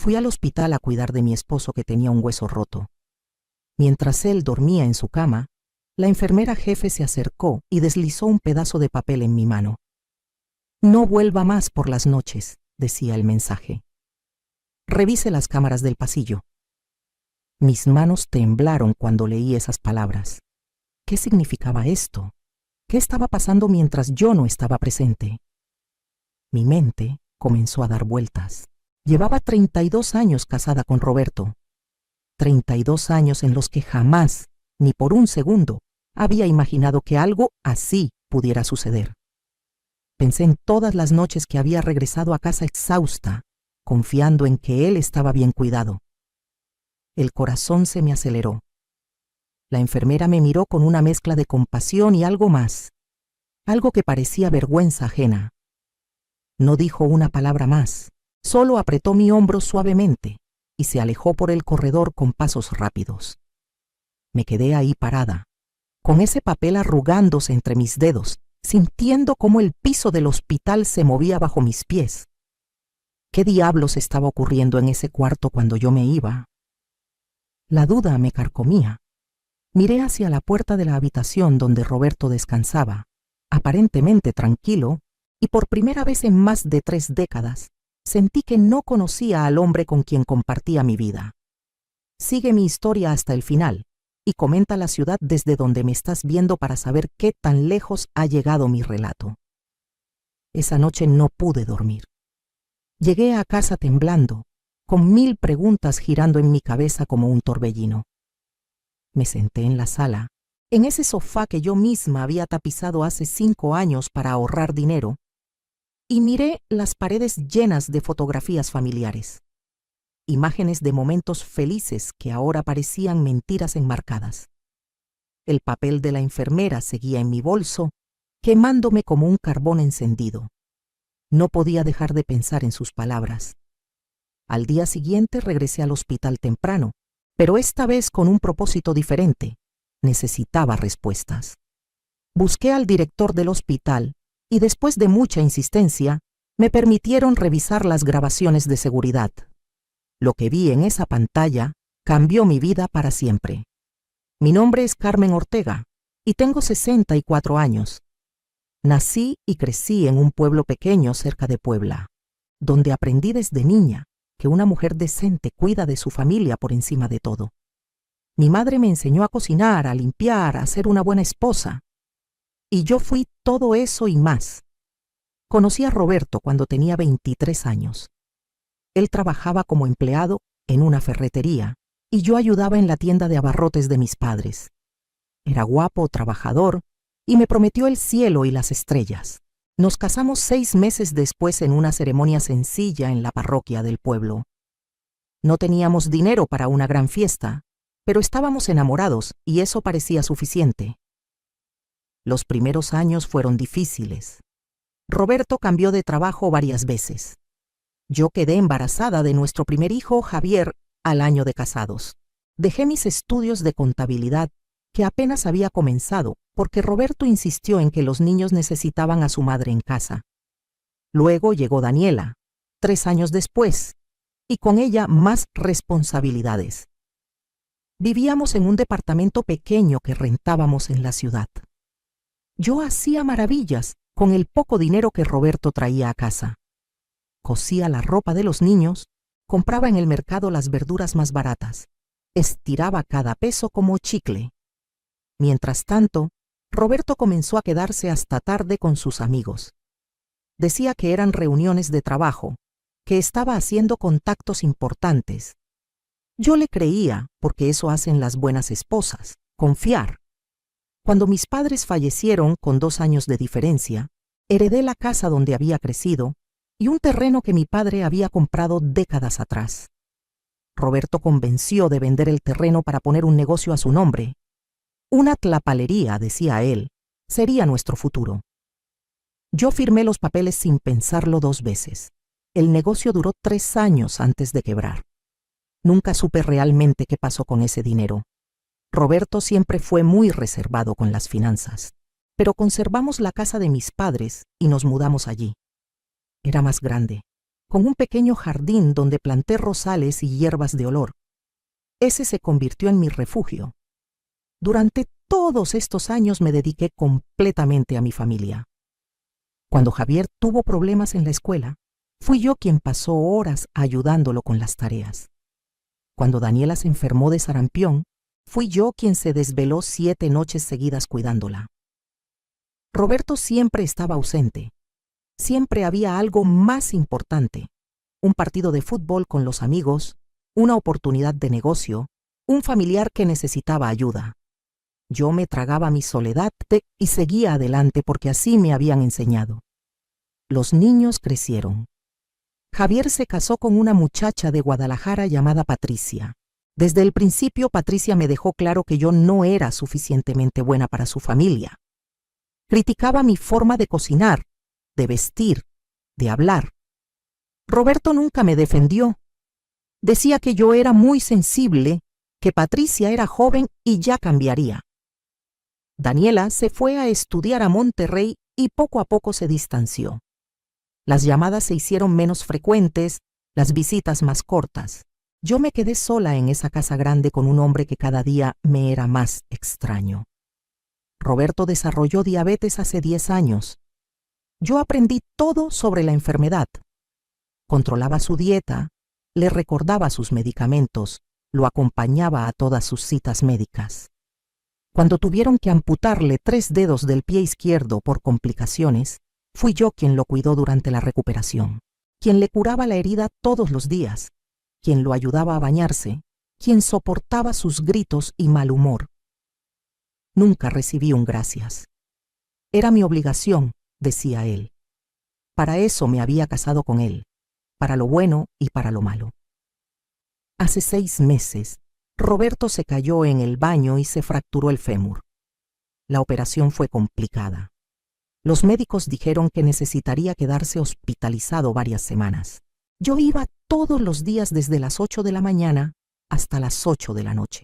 Fui al hospital a cuidar de mi esposo que tenía un hueso roto. Mientras él dormía en su cama, la enfermera jefe se acercó y deslizó un pedazo de papel en mi mano. No vuelva más por las noches, decía el mensaje. Revise las cámaras del pasillo. Mis manos temblaron cuando leí esas palabras. ¿Qué significaba esto? ¿Qué estaba pasando mientras yo no estaba presente? Mi mente comenzó a dar vueltas. Llevaba 32 años casada con Roberto. 32 años en los que jamás, ni por un segundo, había imaginado que algo así pudiera suceder. Pensé en todas las noches que había regresado a casa exhausta, confiando en que él estaba bien cuidado. El corazón se me aceleró. La enfermera me miró con una mezcla de compasión y algo más, algo que parecía vergüenza ajena. No dijo una palabra más, solo apretó mi hombro suavemente y se alejó por el corredor con pasos rápidos. Me quedé ahí parada, con ese papel arrugándose entre mis dedos, sintiendo cómo el piso del hospital se movía bajo mis pies. ¿Qué diablos estaba ocurriendo en ese cuarto cuando yo me iba? La duda me carcomía. Miré hacia la puerta de la habitación donde Roberto descansaba, aparentemente tranquilo, y por primera vez en más de 3 décadas, sentí que no conocía al hombre con quien compartía mi vida. Sigue mi historia hasta el final y comenta la ciudad desde donde me estás viendo para saber qué tan lejos ha llegado mi relato. Esa noche no pude dormir. Llegué a casa temblando, con 1000 preguntas girando en mi cabeza como un torbellino. Me senté en la sala, en ese sofá que yo misma había tapizado hace 5 años para ahorrar dinero, y miré las paredes llenas de fotografías familiares, imágenes de momentos felices que ahora parecían mentiras enmarcadas. El papel de la enfermera seguía en mi bolso, quemándome como un carbón encendido. No podía dejar de pensar en sus palabras. Al día siguiente regresé al hospital temprano, pero esta vez con un propósito diferente. Necesitaba respuestas. Busqué al director del hospital y después de mucha insistencia, me permitieron revisar las grabaciones de seguridad. Lo que vi en esa pantalla cambió mi vida para siempre. Mi nombre es Carmen Ortega y tengo 64 años. Nací y crecí en un pueblo pequeño cerca de Puebla, donde aprendí desde niña que una mujer decente cuida de su familia por encima de todo. Mi madre me enseñó a cocinar, a limpiar, a ser una buena esposa. Y yo fui todo eso y más. Conocí a Roberto cuando tenía 23 años. Él trabajaba como empleado en una ferretería y yo ayudaba en la tienda de abarrotes de mis padres. Era guapo, trabajador y me prometió el cielo y las estrellas. Nos casamos 6 meses después en una ceremonia sencilla en la parroquia del pueblo. No teníamos dinero para una gran fiesta, pero estábamos enamorados y eso parecía suficiente. Los primeros años fueron difíciles. Roberto cambió de trabajo varias veces. Yo quedé embarazada de nuestro primer hijo, Javier, al año de casados. Dejé mis estudios de contabilidad, que apenas había comenzado, porque Roberto insistió en que los niños necesitaban a su madre en casa. Luego llegó Daniela, 3 años después, y con ella más responsabilidades. Vivíamos en un departamento pequeño que rentábamos en la ciudad. Yo hacía maravillas con el poco dinero que Roberto traía a casa. Cosía la ropa de los niños, compraba en el mercado las verduras más baratas, estiraba cada peso como chicle. Mientras tanto, Roberto comenzó a quedarse hasta tarde con sus amigos. Decía que eran reuniones de trabajo, que estaba haciendo contactos importantes. Yo le creía, porque eso hacen las buenas esposas, confiar. Cuando mis padres fallecieron con 2 años de diferencia, heredé la casa donde había crecido y un terreno que mi padre había comprado décadas atrás. Roberto convenció de vender el terreno para poner un negocio a su nombre. Una tlapalería, decía él, sería nuestro futuro. Yo firmé los papeles sin pensarlo 2 veces. El negocio duró 3 años antes de quebrar. Nunca supe realmente qué pasó con ese dinero. Roberto siempre fue muy reservado con las finanzas, pero conservamos la casa de mis padres y nos mudamos allí. Era más grande, con un pequeño jardín donde planté rosales y hierbas de olor. Ese se convirtió en mi refugio. Durante todos estos años me dediqué completamente a mi familia. Cuando Javier tuvo problemas en la escuela, fui yo quien pasó horas ayudándolo con las tareas. Cuando Daniela se enfermó de sarampión, fui yo quien se desveló 7 noches seguidas cuidándola. Roberto siempre estaba ausente. Siempre había algo más importante: un partido de fútbol con los amigos, una oportunidad de negocio, un familiar que necesitaba ayuda. Yo me tragaba mi soledad y seguía adelante porque así me habían enseñado. Los niños crecieron. Javier se casó con una muchacha de Guadalajara llamada Patricia. Desde el principio, Patricia me dejó claro que yo no era suficientemente buena para su familia. Criticaba mi forma de cocinar, de vestir, de hablar. Roberto nunca me defendió. Decía que yo era muy sensible, que Patricia era joven y ya cambiaría. Daniela se fue a estudiar a Monterrey y poco a poco se distanció. Las llamadas se hicieron menos frecuentes, las visitas más cortas. Yo me quedé sola en esa casa grande con un hombre que cada día me era más extraño. Roberto desarrolló diabetes hace 10 años. Yo aprendí todo sobre la enfermedad. Controlaba su dieta, le recordaba sus medicamentos, lo acompañaba a todas sus citas médicas. Cuando tuvieron que amputarle 3 dedos del pie izquierdo por complicaciones, fui yo quien lo cuidó durante la recuperación, quien le curaba la herida todos los días, quien lo ayudaba a bañarse, quien soportaba sus gritos y mal humor. Nunca recibí un gracias. Era mi obligación, decía él. Para eso me había casado con él, para lo bueno y para lo malo. Hace 6 meses, Roberto se cayó en el baño y se fracturó el fémur. La operación fue complicada. Los médicos dijeron que necesitaría quedarse hospitalizado varias semanas. Yo iba todos los días desde las 8 de la mañana hasta las 8 de la noche.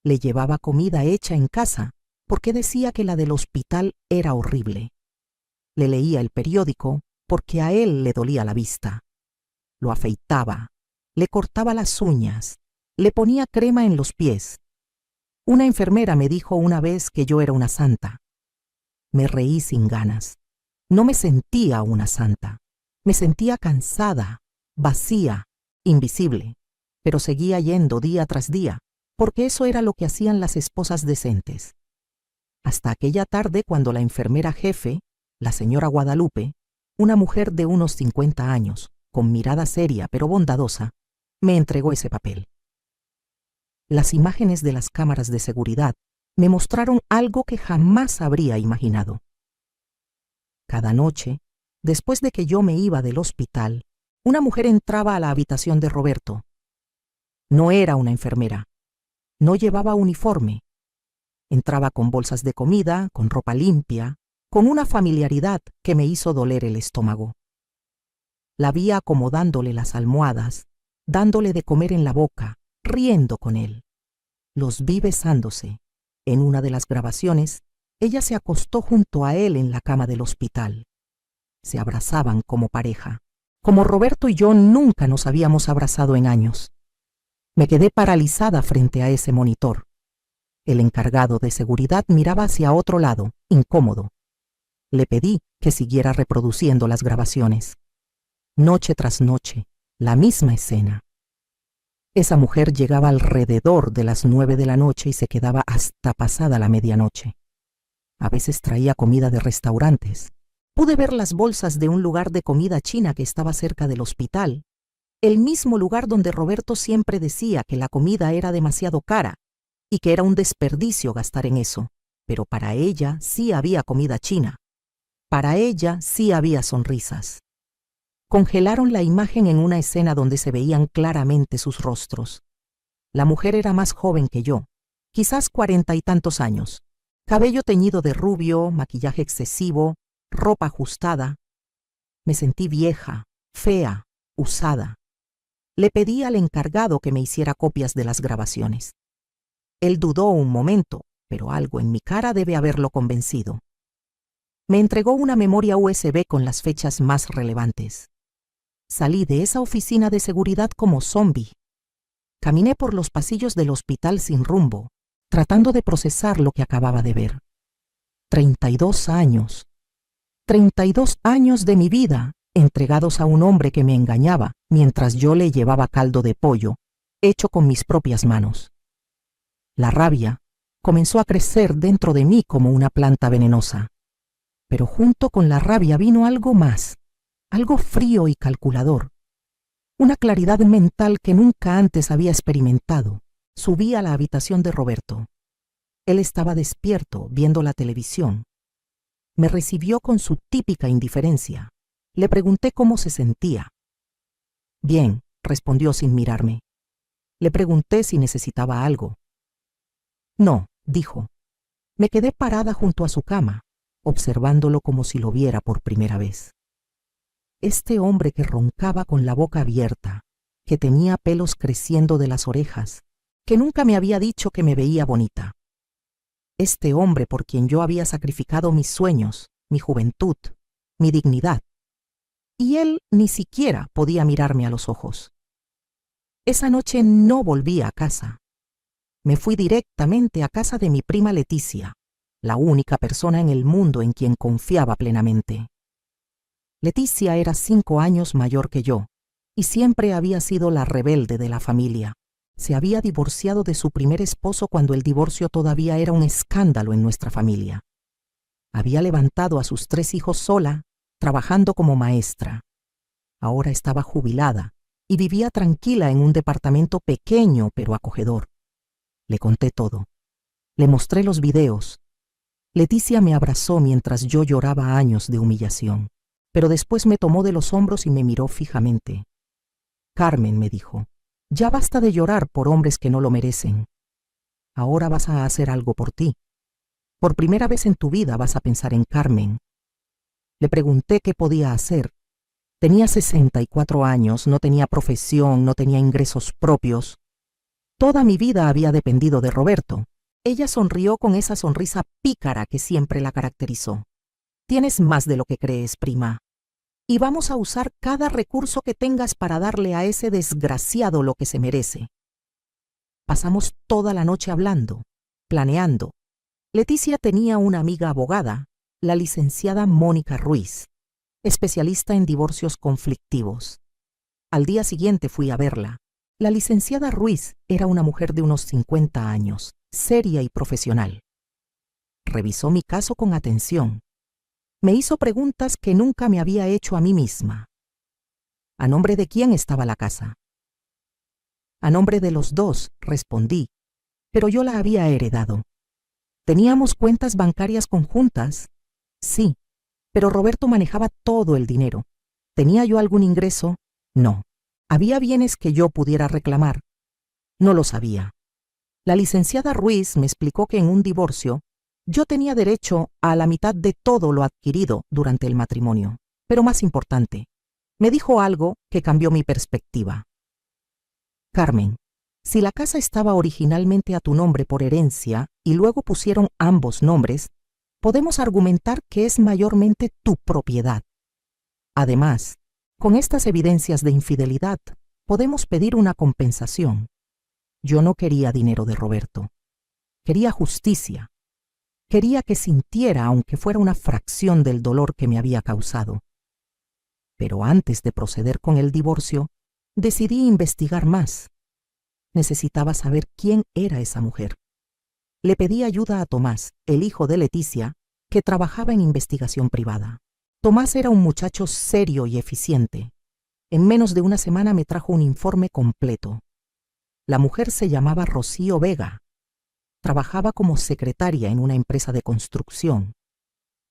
Le llevaba comida hecha en casa porque decía que la del hospital era horrible. Le leía el periódico porque a él le dolía la vista. Lo afeitaba, le cortaba las uñas, le ponía crema en los pies. Una enfermera me dijo una vez que yo era una santa. Me reí sin ganas. No me sentía una santa. Me sentía cansada, vacía, invisible, pero seguía yendo día tras día, porque eso era lo que hacían las esposas decentes. Hasta aquella tarde cuando la enfermera jefe, la señora Guadalupe, una mujer de unos 50 años, con mirada seria pero bondadosa, me entregó ese papel. Las imágenes de las cámaras de seguridad me mostraron algo que jamás habría imaginado. Cada noche, después de que yo me iba del hospital, una mujer entraba a la habitación de Roberto. No era una enfermera. No llevaba uniforme. Entraba con bolsas de comida, con ropa limpia, con una familiaridad que me hizo doler el estómago. La vi acomodándole las almohadas, dándole de comer en la boca, riendo con él. Los vi besándose. En una de las grabaciones, ella se acostó junto a él en la cama del hospital. Se abrazaban como pareja, como Roberto y yo nunca nos habíamos abrazado en años. Me quedé paralizada frente a ese monitor. El encargado de seguridad miraba hacia otro lado, incómodo. Le pedí que siguiera reproduciendo las grabaciones. Noche tras noche, la misma escena. Esa mujer llegaba alrededor de las 9 de la noche y se quedaba hasta pasada la medianoche. A veces traía comida de restaurantes. Pude ver las bolsas de un lugar de comida china que estaba cerca del hospital, el mismo lugar donde Roberto siempre decía que la comida era demasiado cara y que era un desperdicio gastar en eso, pero para ella sí había comida china. Para ella sí había sonrisas. Congelaron la imagen en una escena donde se veían claramente sus rostros. La mujer era más joven que yo, quizás 40 y tantos años. Cabello teñido de rubio, maquillaje excesivo, ropa ajustada. Me sentí vieja, fea, usada. Le pedí al encargado que me hiciera copias de las grabaciones. Él dudó un momento, pero algo en mi cara debe haberlo convencido. Me entregó una memoria USB con las fechas más relevantes. Salí de esa oficina de seguridad como zombi. Caminé por los pasillos del hospital sin rumbo, tratando de procesar lo que acababa de ver. 32 años. 32 años de mi vida entregados a un hombre que me engañaba mientras yo le llevaba caldo de pollo, hecho con mis propias manos. La rabia comenzó a crecer dentro de mí como una planta venenosa. Pero junto con la rabia vino algo más, algo frío y calculador. Una claridad mental que nunca antes había experimentado. Subí a la habitación de Roberto. Él estaba despierto, viendo la televisión. Me recibió con su típica indiferencia. Le pregunté cómo se sentía. Bien, respondió sin mirarme. Le pregunté si necesitaba algo. No, dijo. Me quedé parada junto a su cama, observándolo como si lo viera por primera vez. Este hombre que roncaba con la boca abierta, que tenía pelos creciendo de las orejas, que nunca me había dicho que me veía bonita. Este hombre por quien yo había sacrificado mis sueños, mi juventud, mi dignidad. Y él ni siquiera podía mirarme a los ojos. Esa noche no volví a casa. Me fui directamente a casa de mi prima Leticia, la única persona en el mundo en quien confiaba plenamente. Leticia era 5 años mayor que yo, y siempre había sido la rebelde de la familia. Se había divorciado de su primer esposo cuando el divorcio todavía era un escándalo en nuestra familia. Había levantado a sus 3 hijos sola, trabajando como maestra. Ahora estaba jubilada y vivía tranquila en un departamento pequeño pero acogedor. Le conté todo. Le mostré los videos. Leticia me abrazó mientras yo lloraba años de humillación, pero después me tomó de los hombros y me miró fijamente. Carmen, me dijo, ya basta de llorar por hombres que no lo merecen. Ahora vas a hacer algo por ti. Por primera vez en tu vida vas a pensar en Carmen. Le pregunté qué podía hacer. Tenía 64 años, no tenía profesión, no tenía ingresos propios. Toda mi vida había dependido de Roberto. Ella sonrió con esa sonrisa pícara que siempre la caracterizó. Tienes más de lo que crees, prima. Y vamos a usar cada recurso que tengas para darle a ese desgraciado lo que se merece. Pasamos toda la noche hablando, planeando. Leticia tenía una amiga abogada, la licenciada Mónica Ruiz, especialista en divorcios conflictivos. Al día siguiente fui a verla. La licenciada Ruiz era una mujer de unos 50 años, seria y profesional. Revisó mi caso con atención. Me hizo preguntas que nunca me había hecho a mí misma. ¿A nombre de quién estaba la casa? A nombre de los dos, respondí, pero yo la había heredado. ¿Teníamos cuentas bancarias conjuntas? Sí, pero Roberto manejaba todo el dinero. ¿Tenía yo algún ingreso? No. ¿Había bienes que yo pudiera reclamar? No lo sabía. La licenciada Ruiz me explicó que en un divorcio yo tenía derecho a la mitad de todo lo adquirido durante el matrimonio. Pero más importante, me dijo algo que cambió mi perspectiva. Carmen, si la casa estaba originalmente a tu nombre por herencia y luego pusieron ambos nombres, podemos argumentar que es mayormente tu propiedad. Además, con estas evidencias de infidelidad, podemos pedir una compensación. Yo no quería dinero de Roberto. Quería justicia. Quería que sintiera, aunque fuera una fracción del dolor que me había causado. Pero antes de proceder con el divorcio, decidí investigar más. Necesitaba saber quién era esa mujer. Le pedí ayuda a Tomás, el hijo de Leticia, que trabajaba en investigación privada. Tomás era un muchacho serio y eficiente. En menos de una semana me trajo un informe completo. La mujer se llamaba Rocío Vega. Trabajaba como secretaria en una empresa de construcción.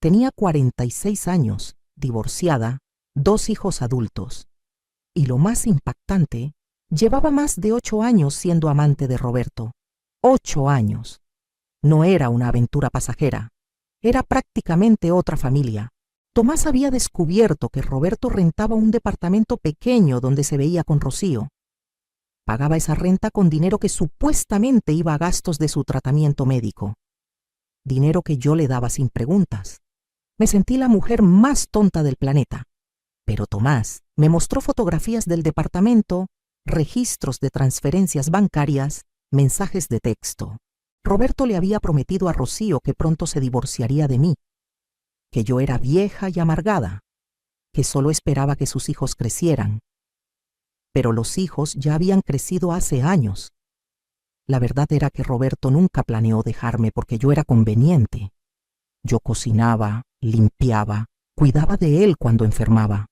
Tenía 46 años, divorciada, 2 hijos adultos. Y lo más impactante, llevaba más de 8 años siendo amante de Roberto. 8 años. No era una aventura pasajera. Era prácticamente otra familia. Tomás había descubierto que Roberto rentaba un departamento pequeño donde se veía con Rocío. Pagaba esa renta con dinero que supuestamente iba a gastos de su tratamiento médico. Dinero que yo le daba sin preguntas. Me sentí la mujer más tonta del planeta. Pero Tomás me mostró fotografías del departamento, registros de transferencias bancarias, mensajes de texto. Roberto le había prometido a Rocío que pronto se divorciaría de mí, que yo era vieja y amargada, que solo esperaba que sus hijos crecieran. Pero los hijos ya habían crecido hace años. La verdad era que Roberto nunca planeó dejarme porque yo era conveniente. Yo cocinaba, limpiaba, cuidaba de él cuando enfermaba.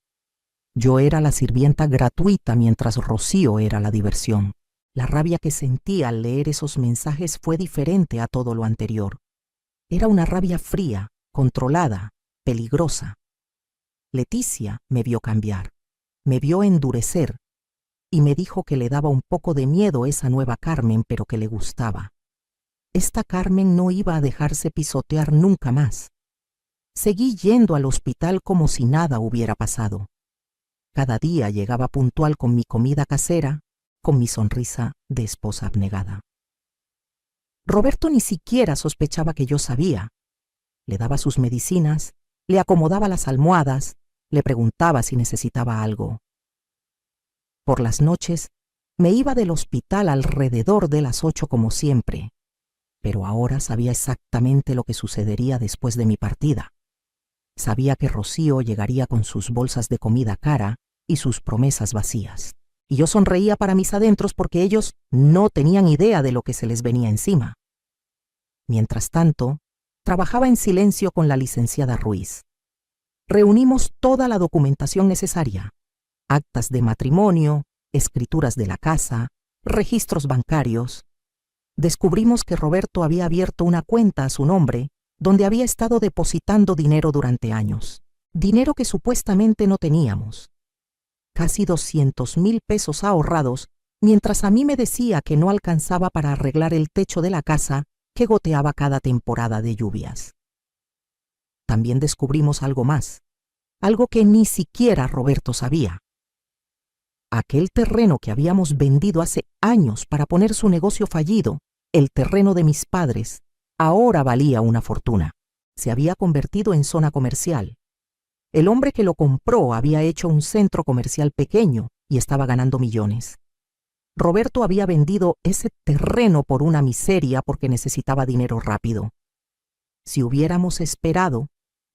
Yo era la sirvienta gratuita mientras Rocío era la diversión. La rabia que sentí al leer esos mensajes fue diferente a todo lo anterior. Era una rabia fría, controlada, peligrosa. Leticia me vio cambiar, me vio endurecer y me dijo que le daba un poco de miedo esa nueva Carmen, pero que le gustaba. Esta Carmen no iba a dejarse pisotear nunca más. Seguí yendo al hospital como si nada hubiera pasado. Cada día llegaba puntual con mi comida casera, con mi sonrisa de esposa abnegada. Roberto ni siquiera sospechaba que yo sabía. Le daba sus medicinas, le acomodaba las almohadas, le preguntaba si necesitaba algo. Por las noches me iba del hospital alrededor de las 8 como siempre, pero ahora sabía exactamente lo que sucedería después de mi partida. Sabía que Rocío llegaría con sus bolsas de comida cara y sus promesas vacías. Y yo sonreía para mis adentros porque ellos no tenían idea de lo que se les venía encima. Mientras tanto, trabajaba en silencio con la licenciada Ruiz. Reunimos toda la documentación necesaria: actas de matrimonio, escrituras de la casa, registros bancarios. Descubrimos que Roberto había abierto una cuenta a su nombre donde había estado depositando dinero durante años. Dinero que supuestamente no teníamos. Casi 200,000 pesos ahorrados, mientras a mí me decía que no alcanzaba para arreglar el techo de la casa que goteaba cada temporada de lluvias. También descubrimos algo más, algo que ni siquiera Roberto sabía. Aquel terreno que habíamos vendido hace años para poner su negocio fallido, el terreno de mis padres, ahora valía una fortuna. Se había convertido en zona comercial. El hombre que lo compró había hecho un centro comercial pequeño y estaba ganando millones. Roberto había vendido ese terreno por una miseria porque necesitaba dinero rápido. Si hubiéramos esperado,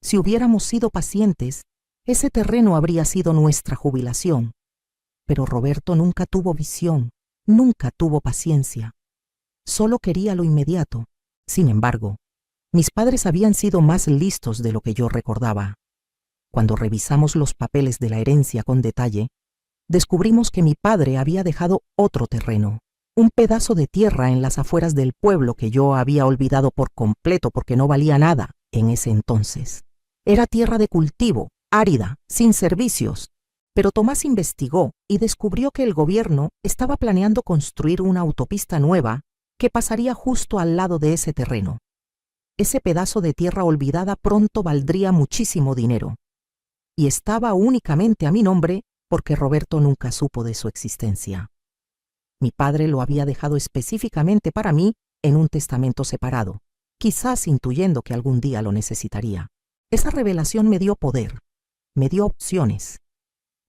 si hubiéramos sido pacientes, ese terreno habría sido nuestra jubilación. Pero Roberto nunca tuvo visión, nunca tuvo paciencia. Solo quería lo inmediato. Sin embargo, mis padres habían sido más listos de lo que yo recordaba. Cuando revisamos los papeles de la herencia con detalle, descubrimos que mi padre había dejado otro terreno, un pedazo de tierra en las afueras del pueblo que yo había olvidado por completo porque no valía nada en ese entonces. Era tierra de cultivo, árida, sin servicios. Pero Tomás investigó y descubrió que el gobierno estaba planeando construir una autopista nueva que pasaría justo al lado de ese terreno. Ese pedazo de tierra olvidada pronto valdría muchísimo dinero. Y estaba únicamente a mi nombre porque Roberto nunca supo de su existencia. Mi padre lo había dejado específicamente para mí en un testamento separado, quizás intuyendo que algún día lo necesitaría. Esa revelación me dio poder, me dio opciones.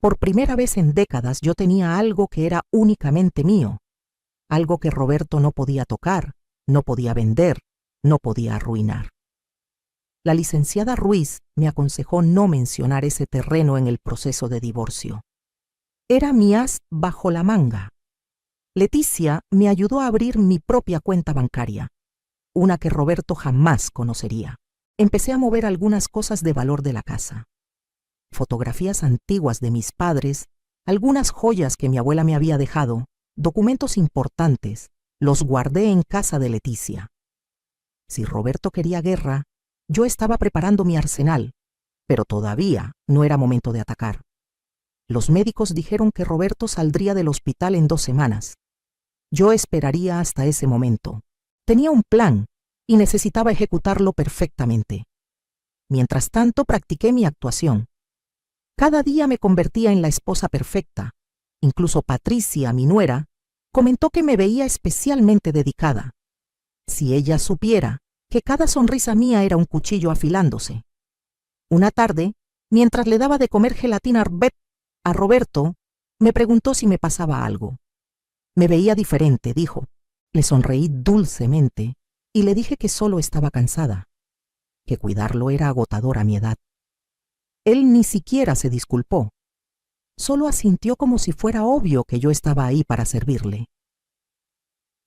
Por primera vez en décadas yo tenía algo que era únicamente mío, algo que Roberto no podía tocar, no podía vender, no podía arruinar. La licenciada Ruiz me aconsejó no mencionar ese terreno en el proceso de divorcio. Era mi as bajo la manga. Leticia me ayudó a abrir mi propia cuenta bancaria, una que Roberto jamás conocería. Empecé a mover algunas cosas de valor de la casa. Fotografías antiguas de mis padres, algunas joyas que mi abuela me había dejado, documentos importantes, los guardé en casa de Leticia. Si Roberto quería guerra, yo estaba preparando mi arsenal, pero todavía no era momento de atacar. Los médicos dijeron que Roberto saldría del hospital en 2 semanas. Yo esperaría hasta ese momento. Tenía un plan y necesitaba ejecutarlo perfectamente. Mientras tanto, practiqué mi actuación. Cada día me convertía en la esposa perfecta. Incluso Patricia, mi nuera, comentó que me veía especialmente dedicada. Si ella supiera que cada sonrisa mía era un cuchillo afilándose. Una tarde, Mientras le daba de comer gelatina a Roberto, me preguntó si me pasaba algo. Me veía diferente, dijo. Le sonreí dulcemente y le dije que solo estaba cansada, que cuidarlo era agotador a mi edad. Él ni siquiera se disculpó. Solo asintió como si fuera obvio que yo estaba ahí para servirle.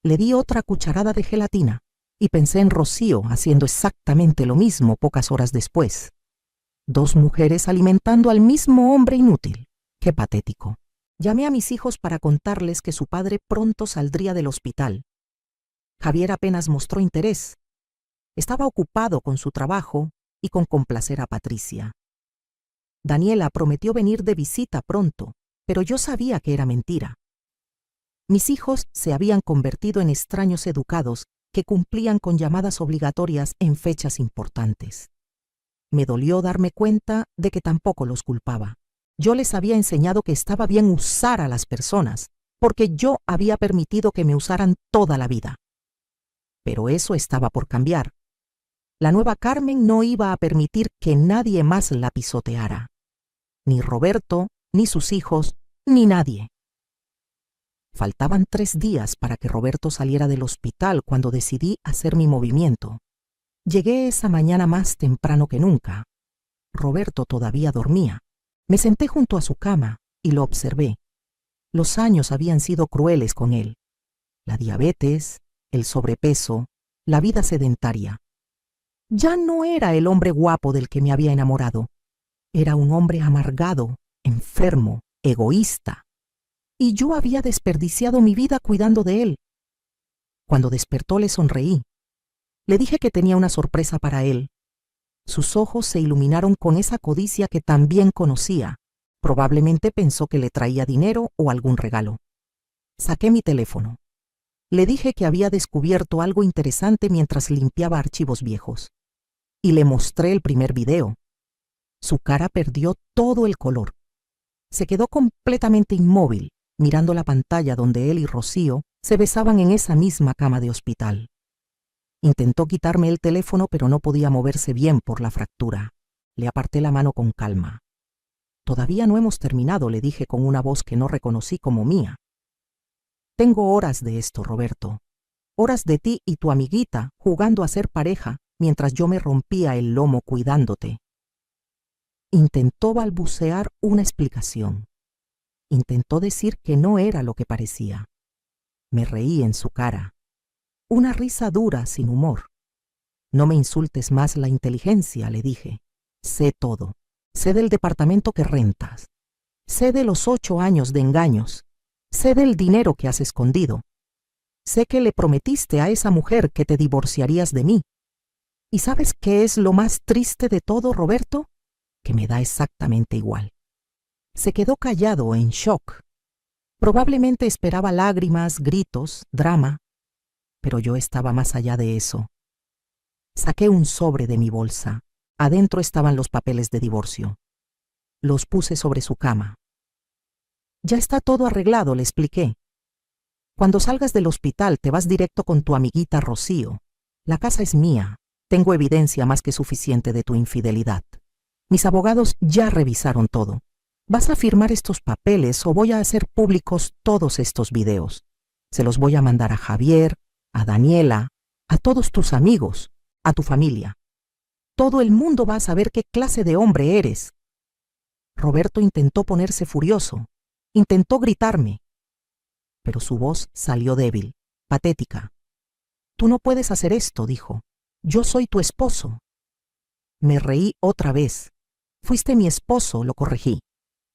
Le di otra cucharada de gelatina y pensé en Rocío haciendo exactamente lo mismo pocas horas después. 2 mujeres alimentando al mismo hombre inútil. Qué patético. Llamé a mis hijos para contarles que su padre pronto saldría del hospital. Javier apenas mostró interés. Estaba ocupado con su trabajo y con complacer a Patricia. Daniela prometió venir de visita pronto, pero yo sabía que era mentira. Mis hijos se habían convertido en extraños educados que cumplían con llamadas obligatorias en fechas importantes. Me dolió darme cuenta de que tampoco los culpaba. Yo les había enseñado que estaba bien usar a las personas, porque yo había permitido que me usaran toda la vida. Pero eso estaba por cambiar. La nueva Carmen no iba a permitir que nadie más la pisoteara. Ni Roberto, ni sus hijos, ni nadie. Faltaban 3 días para que Roberto saliera del hospital cuando decidí hacer mi movimiento. Llegué esa mañana más temprano que nunca. Roberto todavía dormía. Me senté junto a su cama y lo observé. Los años habían sido crueles con él. La diabetes, el sobrepeso, la vida sedentaria. Ya no era el hombre guapo del que me había enamorado. Era un hombre amargado, enfermo, egoísta. Y yo había desperdiciado mi vida cuidando de él. Cuando despertó le sonreí. Le dije que tenía una sorpresa para él. Sus ojos se iluminaron con esa codicia que también conocía. Probablemente pensó que le traía dinero o algún regalo. Saqué mi teléfono. Le dije que había descubierto algo interesante mientras limpiaba archivos viejos. Y le mostré el primer video. Su cara perdió todo el color. Se quedó completamente inmóvil, mirando la pantalla donde él y Rocío se besaban en esa misma cama de hospital. Intentó quitarme el teléfono, pero no podía moverse bien por la fractura. Le aparté la mano con calma. Todavía no hemos terminado, le dije con una voz que no reconocí como mía. Tengo horas de esto, Roberto. Horas de ti y tu amiguita jugando a ser pareja mientras yo me rompía el lomo cuidándote. Intentó balbucear una explicación. Intentó decir que no era lo que parecía. Me reí en su cara. Una risa dura, sin humor. No me insultes más la inteligencia, le dije. Sé todo. Sé del departamento que rentas. Sé de los 8 años de engaños. Sé del dinero que has escondido. Sé que le prometiste a esa mujer que te divorciarías de mí. ¿Y sabes qué es lo más triste de todo, Roberto? Que me da exactamente igual. Se quedó callado, en shock. Probablemente esperaba lágrimas, gritos, drama, pero yo estaba más allá de eso. Saqué un sobre de mi bolsa. Adentro estaban los papeles de divorcio. Los puse sobre su cama. Ya está todo arreglado, le expliqué. Cuando salgas del hospital te vas directo con tu amiguita Rocío. La casa es mía. Tengo evidencia más que suficiente de tu infidelidad. Mis abogados ya revisaron todo. Vas a firmar estos papeles o voy a hacer públicos todos estos videos. Se los voy a mandar a Javier, a Daniela, a todos tus amigos, a tu familia. Todo el mundo va a saber qué clase de hombre eres. Roberto intentó ponerse furioso. Intentó gritarme. Pero su voz salió débil, patética. Tú no puedes hacer esto, dijo. Yo soy tu esposo. Me reí otra vez. Fuiste mi esposo, lo corregí.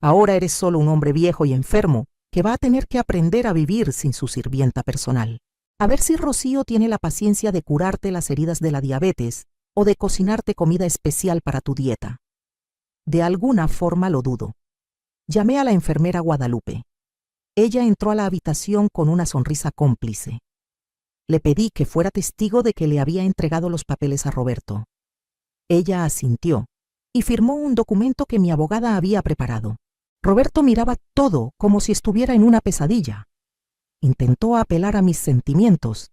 Ahora eres solo un hombre viejo y enfermo que va a tener que aprender a vivir sin su sirvienta personal. A ver si Rocío tiene la paciencia de curarte las heridas de la diabetes o de cocinarte comida especial para tu dieta. De alguna forma lo dudo. Llamé a la enfermera Guadalupe. Ella entró a la habitación con una sonrisa cómplice. Le pedí que fuera testigo de que le había entregado los papeles a Roberto. Ella asintió y firmó un documento que mi abogada había preparado. Roberto miraba todo como si estuviera en una pesadilla. Intentó apelar a mis sentimientos.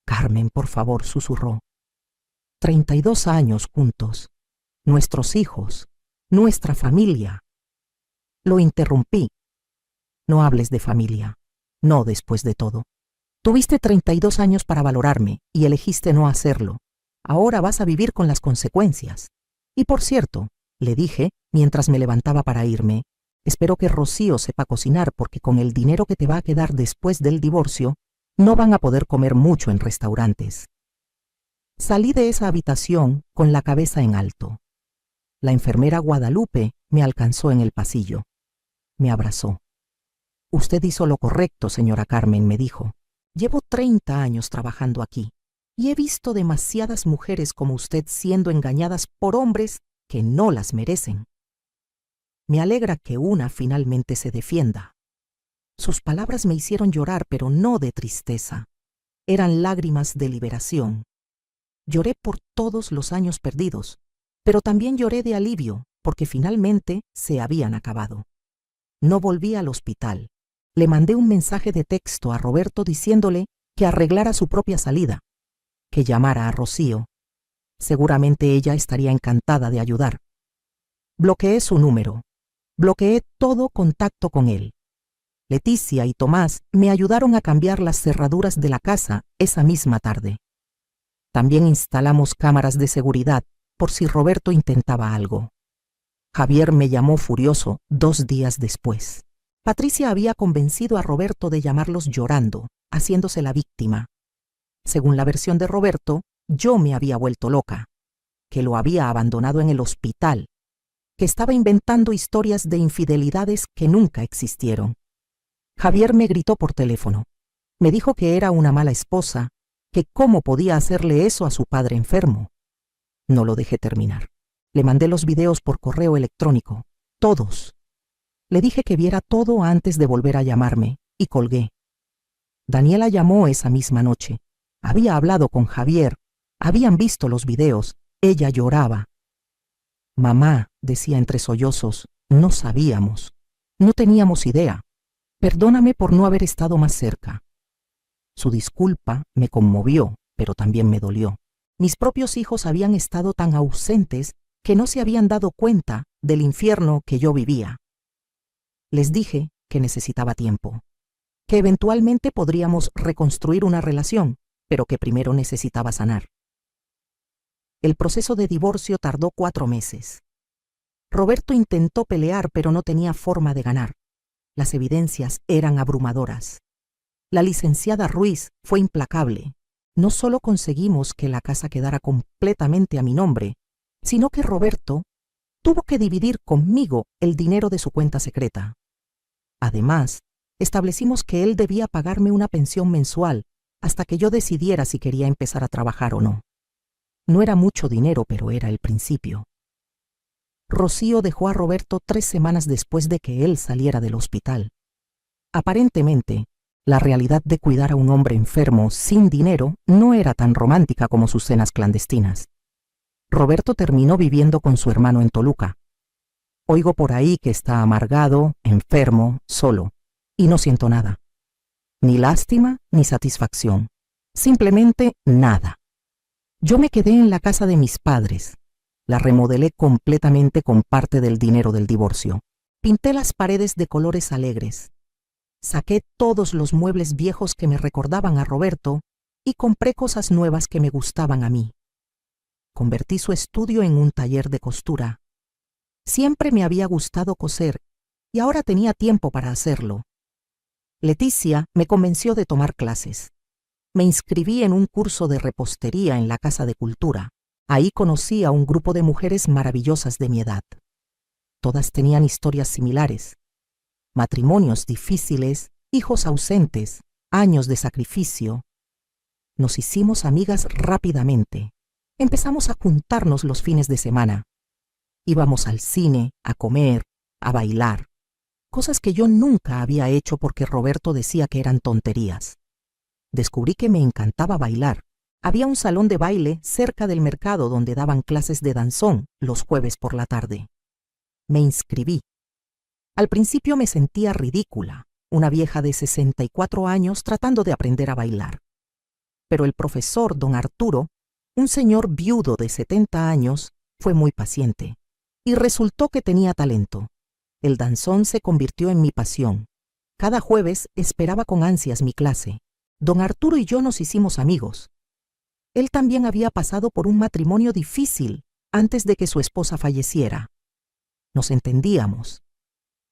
Carmen, por favor, susurró. 32 años juntos. Nuestros hijos. Nuestra familia. Lo interrumpí. No hables de familia. No después de todo. Tuviste 32 años para valorarme y elegiste no hacerlo. Ahora vas a vivir con las consecuencias. Y por cierto, le dije, mientras me levantaba para irme, espero que Rocío sepa cocinar porque con el dinero que te va a quedar después del divorcio, no van a poder comer mucho en restaurantes. Salí de esa habitación con la cabeza en alto. La enfermera Guadalupe me alcanzó en el pasillo. Me abrazó. Usted hizo lo correcto, señora Carmen, me dijo. Llevo 30 años trabajando aquí y he visto demasiadas mujeres como usted siendo engañadas por hombres que no las merecen. Me alegra que una finalmente se defienda. Sus palabras me hicieron llorar, pero no de tristeza. Eran lágrimas de liberación. Lloré por todos los años perdidos, pero también lloré de alivio porque finalmente se habían acabado. No volví al hospital. Le mandé un mensaje de texto a Roberto diciéndole que arreglara su propia salida, que llamara a Rocío. Seguramente ella estaría encantada de ayudar. Bloqueé su número. Bloqueé todo contacto con él. Leticia y Tomás me ayudaron a cambiar las cerraduras de la casa esa misma tarde. También instalamos cámaras de seguridad por si Roberto intentaba algo. Javier me llamó furioso 2 días después. Patricia había convencido a Roberto de llamarlos llorando, haciéndose la víctima. Según la versión de Roberto, yo me había vuelto loca, que lo había abandonado en el hospital, que estaba inventando historias de infidelidades que nunca existieron. Javier me gritó por teléfono. Me dijo que era una mala esposa, que cómo podía hacerle eso a su padre enfermo. No lo dejé terminar. Le mandé los videos por correo electrónico, todos. Le dije que viera todo antes de volver a llamarme, y colgué. Daniela llamó esa misma noche. Había hablado con Javier, habían visto los videos, ella lloraba. Mamá, decía entre sollozos, no sabíamos, no teníamos idea. Perdóname por no haber estado más cerca. Su disculpa me conmovió, pero también me dolió. Mis propios hijos habían estado tan ausentes que no se habían dado cuenta del infierno que yo vivía. Les dije que necesitaba tiempo, que eventualmente podríamos reconstruir una relación, pero que primero necesitaba sanar. El proceso de divorcio tardó 4 meses. Roberto intentó pelear, pero no tenía forma de ganar. Las evidencias eran abrumadoras. La licenciada Ruiz fue implacable. No solo conseguimos que la casa quedara completamente a mi nombre, sino que Roberto tuvo que dividir conmigo el dinero de su cuenta secreta. Además, establecimos que él debía pagarme una pensión mensual hasta que yo decidiera si quería empezar a trabajar o no. No era mucho dinero, pero era el principio. Rocío dejó a Roberto 3 semanas después de que él saliera del hospital. Aparentemente, la realidad de cuidar a un hombre enfermo sin dinero no era tan romántica como sus cenas clandestinas. Roberto terminó viviendo con su hermano en Toluca. Oigo por ahí que está amargado, enfermo, solo, y no siento nada. Ni lástima ni satisfacción. Simplemente nada. Yo me quedé en la casa de mis padres. La remodelé completamente con parte del dinero del divorcio. Pinté las paredes de colores alegres. Saqué todos los muebles viejos que me recordaban a Roberto y compré cosas nuevas que me gustaban a mí. Convertí su estudio en un taller de costura. Siempre me había gustado coser y ahora tenía tiempo para hacerlo. Leticia me convenció de tomar clases. Me inscribí en un curso de repostería en la Casa de Cultura. Ahí conocí a un grupo de mujeres maravillosas de mi edad. Todas tenían historias similares. Matrimonios difíciles, hijos ausentes, años de sacrificio. Nos hicimos amigas rápidamente. Empezamos a juntarnos los fines de semana. Íbamos al cine, a comer, a bailar. Cosas que yo nunca había hecho porque Roberto decía que eran tonterías. Descubrí que me encantaba bailar. Había un salón de baile cerca del mercado donde daban clases de danzón los jueves por la tarde. Me inscribí. Al principio me sentía ridícula, una vieja de 64 años tratando de aprender a bailar. Pero el profesor, don Arturo, un señor viudo de 70 años, fue muy paciente. Y resultó que tenía talento. El danzón se convirtió en mi pasión. Cada jueves esperaba con ansias mi clase. Don Arturo y yo nos hicimos amigos. Él también había pasado por un matrimonio difícil antes de que su esposa falleciera. Nos entendíamos.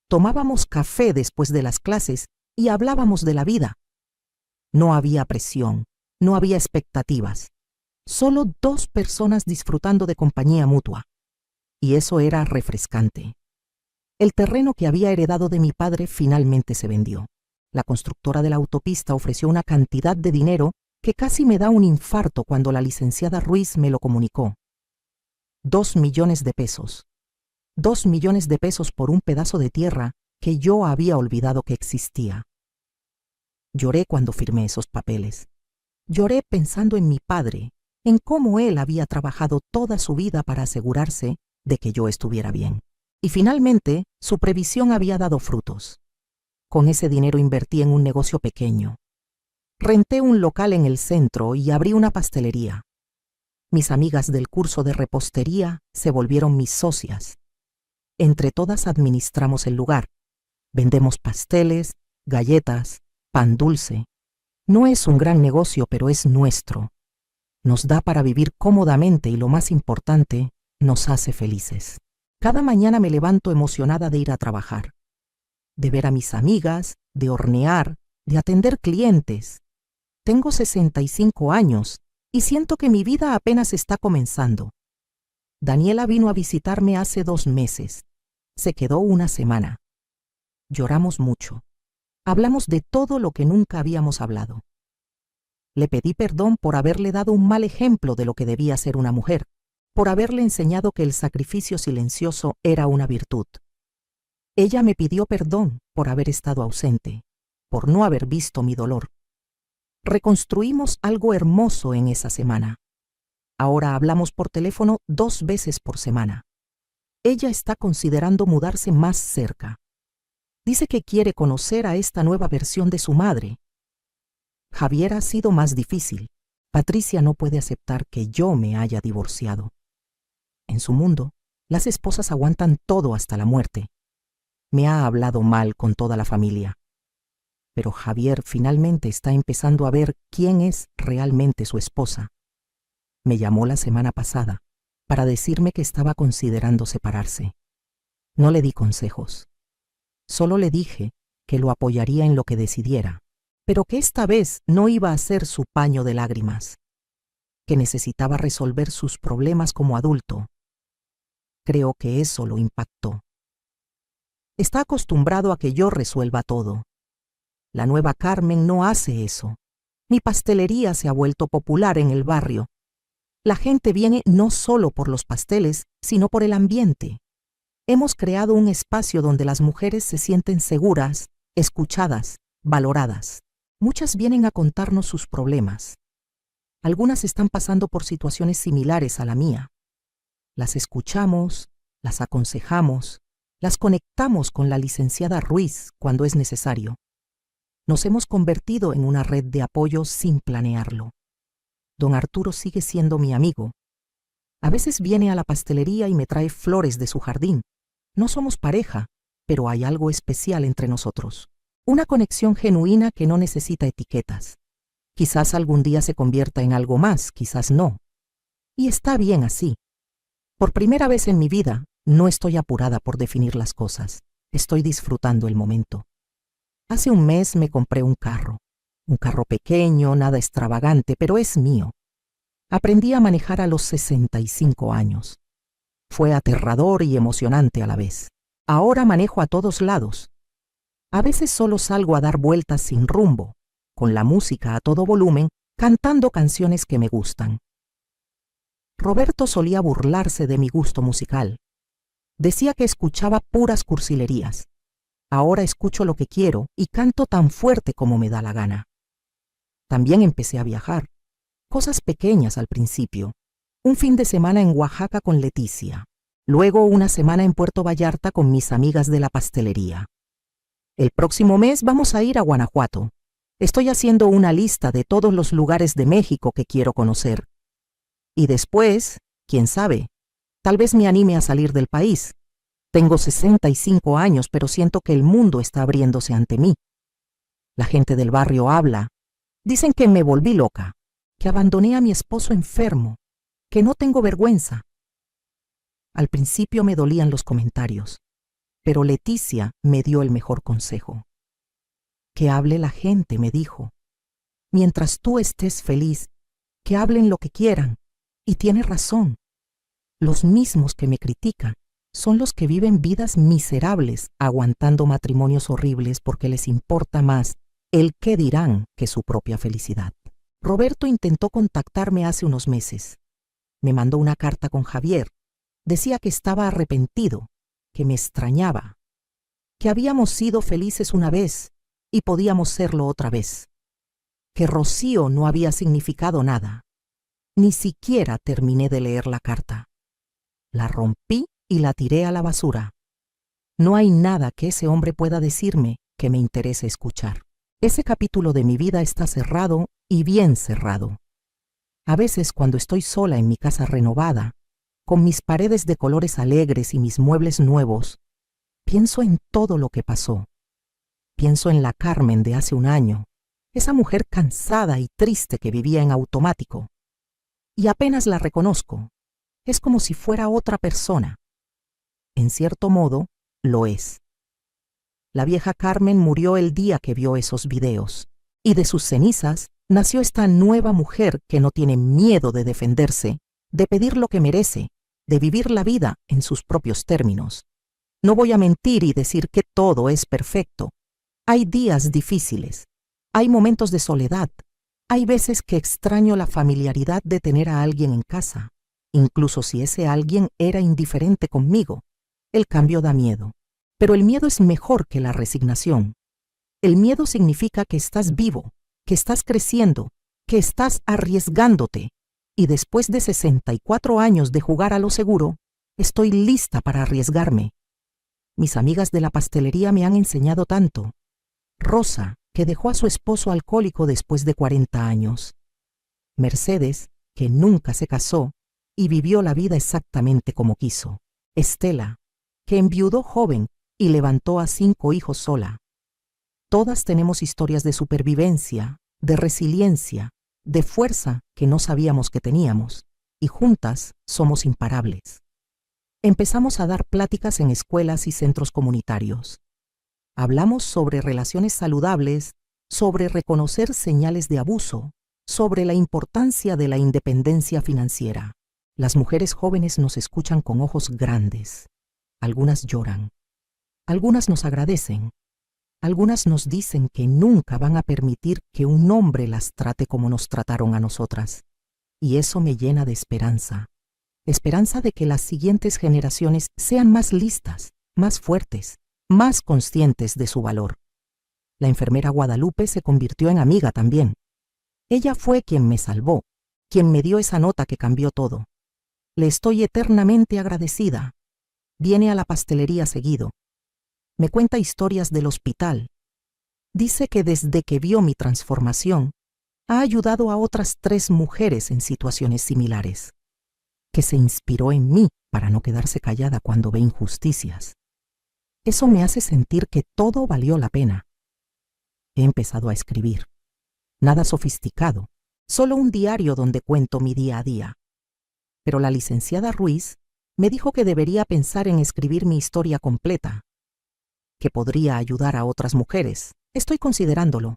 Tomábamos café después de las clases y hablábamos de la vida. No había presión, no había expectativas. Solo dos personas disfrutando de compañía mutua. Y eso era refrescante. El terreno que había heredado de mi padre finalmente se vendió. La constructora de la autopista ofreció una cantidad de dinero que casi me da un infarto cuando la licenciada Ruiz me lo comunicó. 2 millones de pesos. 2 millones de pesos por un pedazo de tierra que yo había olvidado que existía. Lloré cuando firmé esos papeles. Lloré pensando en mi padre, en cómo él había trabajado toda su vida para asegurarse de que yo estuviera bien. Y finalmente, su previsión había dado frutos. Con ese dinero invertí en un negocio pequeño. Renté un local en el centro y abrí una pastelería. Mis amigas del curso de repostería se volvieron mis socias. Entre todas administramos el lugar. Vendemos pasteles, galletas, pan dulce. No es un gran negocio, pero es nuestro. Nos da para vivir cómodamente y lo más importante, nos hace felices. Cada mañana me levanto emocionada de ir a trabajar, de ver a mis amigas, de hornear, de atender clientes. Tengo 65 años y siento que mi vida apenas está comenzando. Daniela vino a visitarme hace 2 meses. Se quedó una semana. Lloramos mucho. Hablamos de todo lo que nunca habíamos hablado. Le pedí perdón por haberle dado un mal ejemplo de lo que debía ser una mujer, por haberle enseñado que el sacrificio silencioso era una virtud. Ella me pidió perdón por haber estado ausente, por no haber visto mi dolor. Reconstruimos algo hermoso en esa semana. Ahora hablamos por teléfono 2 veces por semana. Ella está considerando mudarse más cerca. Dice que quiere conocer a esta nueva versión de su madre. Javier ha sido más difícil. Patricia no puede aceptar que yo me haya divorciado. En su mundo, las esposas aguantan todo hasta la muerte. Me ha hablado mal con toda la familia. Pero Javier finalmente está empezando a ver quién es realmente su esposa. Me llamó la semana pasada para decirme que estaba considerando separarse. No le di consejos. Solo le dije que lo apoyaría en lo que decidiera, pero que esta vez no iba a ser su paño de lágrimas, que necesitaba resolver sus problemas como adulto. Creo que eso lo impactó. Está acostumbrado a que yo resuelva todo. La nueva Carmen no hace eso. Mi pastelería se ha vuelto popular en el barrio. La gente viene no solo por los pasteles, sino por el ambiente. Hemos creado un espacio donde las mujeres se sienten seguras, escuchadas, valoradas. Muchas vienen a contarnos sus problemas. Algunas están pasando por situaciones similares a la mía. Las escuchamos, las aconsejamos, las conectamos con la licenciada Ruiz cuando es necesario. Nos hemos convertido en una red de apoyo sin planearlo. Don Arturo sigue siendo mi amigo. A veces viene a la pastelería y me trae flores de su jardín. No somos pareja, pero hay algo especial entre nosotros. Una conexión genuina que no necesita etiquetas. Quizás algún día se convierta en algo más, quizás no. Y está bien así. Por primera vez en mi vida, no estoy apurada por definir las cosas. Estoy disfrutando el momento. Hace un mes me compré un carro pequeño, nada extravagante, pero es mío. Aprendí a manejar a los 65 años. Fue aterrador y emocionante a la vez. Ahora manejo a todos lados. A veces solo salgo a dar vueltas sin rumbo, con la música a todo volumen, cantando canciones que me gustan. Roberto solía burlarse de mi gusto musical. Decía que escuchaba puras cursilerías. Ahora escucho lo que quiero y canto tan fuerte como me da la gana. También empecé a viajar. Cosas pequeñas al principio. Un fin de semana en Oaxaca con Leticia. Luego una semana en Puerto Vallarta con mis amigas de la pastelería. El próximo mes vamos a ir a Guanajuato. Estoy haciendo una lista de todos los lugares de México que quiero conocer. Y después, quién sabe, Tal vez me anime a salir del país. Tengo 65 años, pero siento que el mundo está abriéndose ante mí. La gente del barrio habla. Dicen que me volví loca, que abandoné a mi esposo enfermo, que no tengo vergüenza. Al principio me dolían los comentarios, pero Leticia me dio el mejor consejo. Que hable la gente, me dijo. Mientras tú estés feliz, que hablen lo que quieran. Y tiene razón. Los mismos que me critican son los que viven vidas miserables aguantando matrimonios horribles porque les importa más el qué dirán que su propia felicidad. Roberto intentó contactarme hace unos meses. Me mandó una carta con Javier. Decía que estaba arrepentido, que me extrañaba, que habíamos sido felices una vez y podíamos serlo otra vez, que Rocío no había significado nada. Ni siquiera terminé de leer la carta. La rompí y la tiré a la basura. No hay nada que ese hombre pueda decirme que me interese escuchar. Ese capítulo de mi vida está cerrado y bien cerrado. A veces, cuando estoy sola en mi casa renovada, con mis paredes de colores alegres y mis muebles nuevos, pienso en todo lo que pasó. Pienso en la Carmen de hace un año, esa mujer cansada y triste que vivía en automático. Y apenas la reconozco. Es como si fuera otra persona. En cierto modo, lo es. La vieja Carmen murió el día que vio esos videos, y de sus cenizas nació esta nueva mujer que no tiene miedo de defenderse, de pedir lo que merece, de vivir la vida en sus propios términos. No voy a mentir y decir que todo es perfecto. Hay días difíciles, hay momentos de soledad, hay veces que extraño la familiaridad de tener a alguien en casa, incluso si ese alguien era indiferente conmigo. El cambio da miedo, pero el miedo es mejor que la resignación. El miedo significa que estás vivo, que estás creciendo, que estás arriesgándote, y después de 64 años de jugar a lo seguro, estoy lista para arriesgarme. Mis amigas de la pastelería me han enseñado tanto. Rosa, que dejó a su esposo alcohólico después de 40 años. Mercedes, que nunca se casó y vivió la vida exactamente como quiso. Estela, que enviudó joven y levantó a 5 hijos sola. Todas tenemos historias de supervivencia, de resiliencia, de fuerza que no sabíamos que teníamos, y juntas somos imparables. Empezamos a dar pláticas en escuelas y centros comunitarios. Hablamos sobre relaciones saludables, sobre reconocer señales de abuso, sobre la importancia de la independencia financiera. Las mujeres jóvenes nos escuchan con ojos grandes. Algunas lloran. Algunas nos agradecen. Algunas nos dicen que nunca van a permitir que un hombre las trate como nos trataron a nosotras. Y eso me llena de esperanza. Esperanza de que las siguientes generaciones sean más listas, más fuertes, más conscientes de su valor. La enfermera Guadalupe se convirtió en amiga también. Ella fue quien me salvó, quien me dio esa nota que cambió todo. Le estoy eternamente agradecida. Viene a la pastelería seguido. Me cuenta historias del hospital. Dice que desde que vio mi transformación, ha ayudado a otras 3 mujeres en situaciones similares. Que se inspiró en mí para no quedarse callada cuando ve injusticias. Eso me hace sentir que todo valió la pena. He empezado a escribir. Nada sofisticado, solo un diario donde cuento mi día a día. Pero la licenciada Ruiz me dijo que debería pensar en escribir mi historia completa, que podría ayudar a otras mujeres. Estoy considerándolo.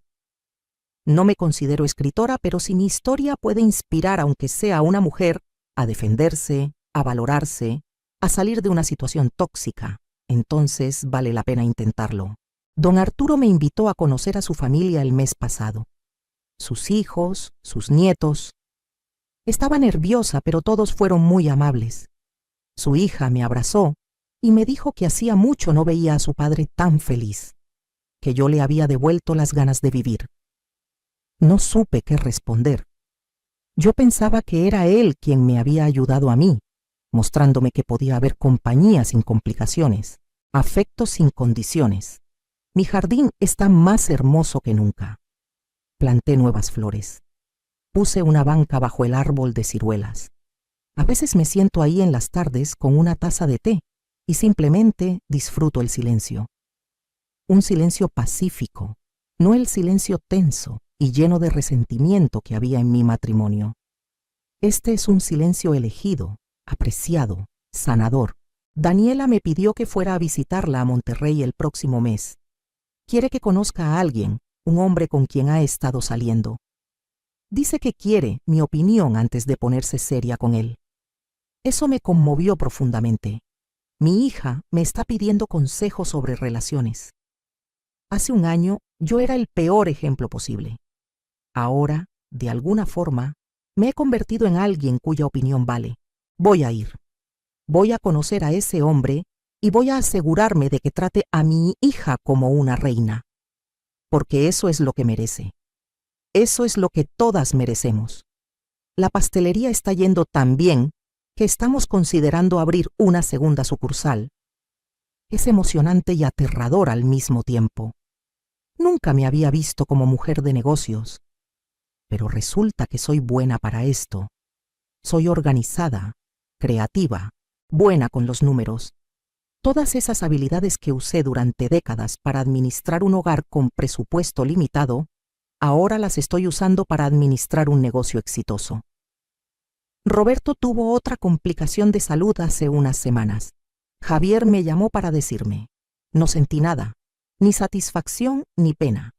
No me considero escritora, pero si mi historia puede inspirar, aunque sea a una mujer, a defenderse, a valorarse, a salir de una situación tóxica, entonces vale la pena intentarlo. Don Arturo me invitó a conocer a su familia el mes pasado. Sus hijos, sus nietos. Estaba nerviosa, pero todos fueron muy amables. Su hija me abrazó y me dijo que hacía mucho no veía a su padre tan feliz, que yo le había devuelto las ganas de vivir. No supe qué responder. Yo pensaba que era él quien me había ayudado a mí, mostrándome que podía haber compañía sin complicaciones, afecto sin condiciones. Mi jardín está más hermoso que nunca. Planté nuevas flores. Puse una banca bajo el árbol de ciruelas. A veces me siento ahí en las tardes con una taza de té y simplemente disfruto el silencio. Un silencio pacífico, no el silencio tenso y lleno de resentimiento que había en mi matrimonio. Este es un silencio elegido, apreciado, sanador. Daniela me pidió que fuera a visitarla a Monterrey el próximo mes. Quiere que conozca a alguien, un hombre con quien ha estado saliendo. Dice que quiere mi opinión antes de ponerse seria con él. Eso me conmovió profundamente. Mi hija me está pidiendo consejos sobre relaciones. Hace un año yo era el peor ejemplo posible. Ahora, de alguna forma, me he convertido en alguien cuya opinión vale. Voy a ir. Voy a conocer a ese hombre y voy a asegurarme de que trate a mi hija como una reina. Porque eso es lo que merece. Eso es lo que todas merecemos. La pastelería está yendo tan bien que estamos considerando abrir una segunda sucursal. Es emocionante y aterrador al mismo tiempo. Nunca me había visto como mujer de negocios, pero resulta que soy buena para esto. Soy organizada, creativa, buena con los números. Todas esas habilidades que usé durante décadas para administrar un hogar con presupuesto limitado, ahora las estoy usando para administrar un negocio exitoso. Roberto tuvo otra complicación de salud hace unas semanas. Javier me llamó para decirme, no sentí nada, ni satisfacción ni pena.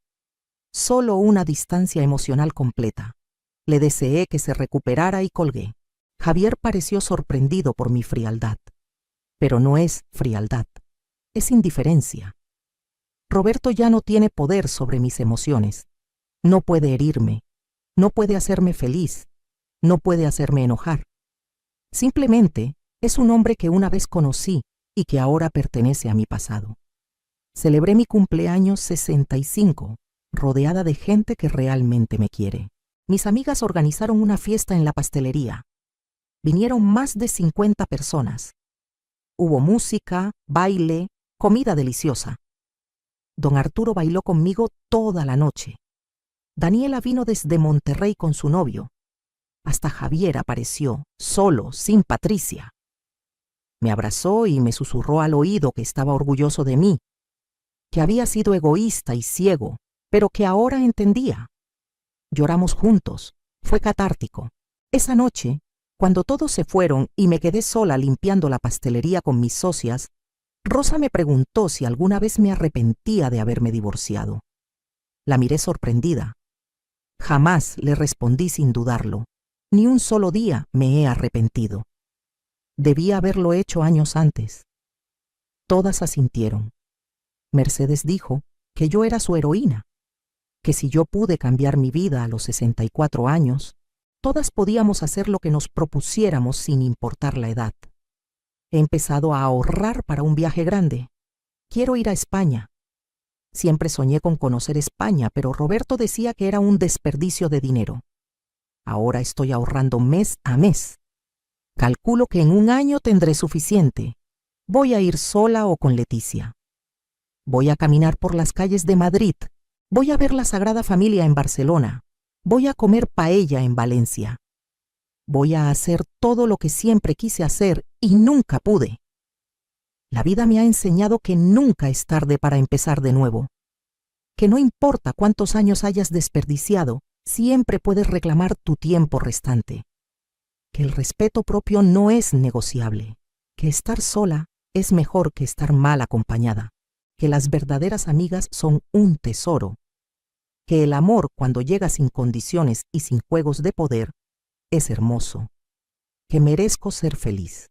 Solo una distancia emocional completa. Le deseé que se recuperara y colgué. Javier pareció sorprendido por mi frialdad. Pero no es frialdad, es indiferencia. Roberto ya no tiene poder sobre mis emociones. No puede herirme, no puede hacerme feliz, no puede hacerme enojar. Simplemente es un hombre que una vez conocí y que ahora pertenece a mi pasado. Celebré mi cumpleaños 65, rodeada de gente que realmente me quiere. Mis amigas organizaron una fiesta en la pastelería. Vinieron más de 50 personas. Hubo música, baile, comida deliciosa. Don Arturo bailó conmigo toda la noche. Daniela vino desde Monterrey con su novio. Hasta Javier apareció, solo, sin Patricia. Me abrazó y me susurró al oído que estaba orgulloso de mí, que había sido egoísta y ciego, pero que ahora entendía. Lloramos juntos, fue catártico. Esa noche, cuando todos se fueron y me quedé sola limpiando la pastelería con mis socias, Rosa me preguntó si alguna vez me arrepentía de haberme divorciado. La miré sorprendida. Jamás le respondí sin dudarlo. Ni un solo día me he arrepentido. Debía haberlo hecho años antes. Todas asintieron. Mercedes dijo que yo era su heroína, que si yo pude cambiar mi vida a los 64 años, todas podíamos hacer lo que nos propusiéramos sin importar la edad. He empezado a ahorrar para un viaje grande. Quiero ir a España. Siempre soñé con conocer España, pero Roberto decía que era un desperdicio de dinero. Ahora estoy ahorrando mes a mes. Calculo que en un año tendré suficiente. Voy a ir sola o con Leticia. Voy a caminar por las calles de Madrid. Voy a ver la Sagrada Familia en Barcelona. Voy a comer paella en Valencia. Voy a hacer todo lo que siempre quise hacer y nunca pude. La vida me ha enseñado que nunca es tarde para empezar de nuevo. Que no importa cuántos años hayas desperdiciado, siempre puedes reclamar tu tiempo restante. Que el respeto propio no es negociable. Que estar sola es mejor que estar mal acompañada. Que las verdaderas amigas son un tesoro. Que el amor, cuando llega sin condiciones y sin juegos de poder, es hermoso. Que merezco ser feliz.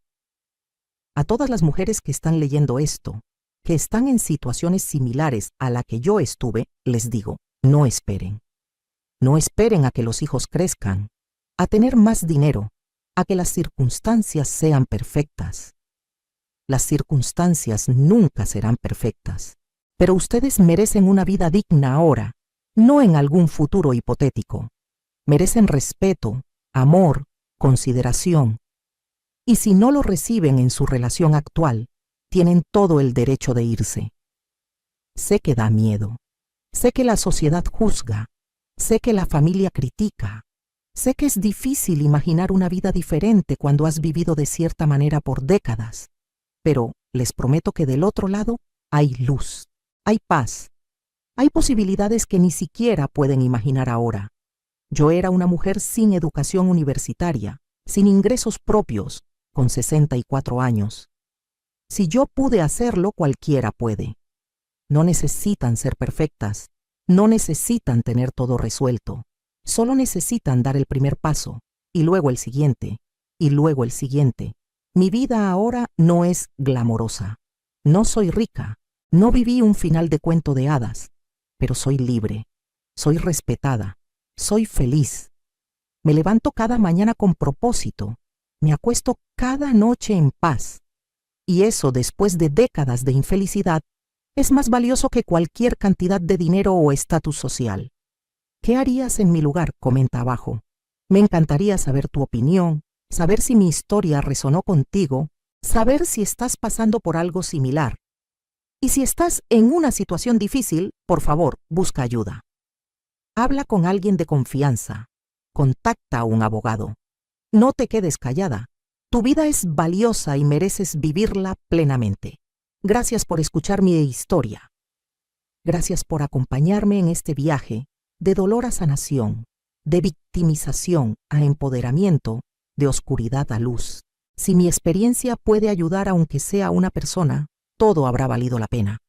A todas las mujeres que están leyendo esto, que están en situaciones similares a la que yo estuve, les digo, no esperen. No esperen a que los hijos crezcan, a tener más dinero, a que las circunstancias sean perfectas. Las circunstancias nunca serán perfectas, pero ustedes merecen una vida digna ahora, no en algún futuro hipotético. Merecen respeto, amor, consideración. Y si no lo reciben en su relación actual, tienen todo el derecho de irse. Sé que da miedo. Sé que la sociedad juzga. Sé que la familia critica. Sé que es difícil imaginar una vida diferente cuando has vivido de cierta manera por décadas, pero les prometo que del otro lado hay luz, hay paz, hay posibilidades que ni siquiera pueden imaginar ahora. Yo era una mujer sin educación universitaria, sin ingresos propios, con 64 años. Si yo pude hacerlo, cualquiera puede. No necesitan ser perfectas, no necesitan tener todo resuelto. Solo necesitan dar el primer paso, y luego el siguiente, y luego el siguiente. Mi vida ahora no es glamorosa. No soy rica, no viví un final de cuento de hadas, pero soy libre, soy respetada, soy feliz. Me levanto cada mañana con propósito, me acuesto cada noche en paz. Y eso, después de décadas de infelicidad, es más valioso que cualquier cantidad de dinero o estatus social. ¿Qué harías en mi lugar? Comenta abajo. Me encantaría saber tu opinión, saber si mi historia resonó contigo, saber si estás pasando por algo similar. Y si estás en una situación difícil, por favor, busca ayuda. Habla con alguien de confianza. Contacta a un abogado. No te quedes callada. Tu vida es valiosa y mereces vivirla plenamente. Gracias por escuchar mi historia. Gracias por acompañarme en este viaje de dolor a sanación, de victimización a empoderamiento, de oscuridad a luz. Si mi experiencia puede ayudar aunque sea una persona, todo habrá valido la pena.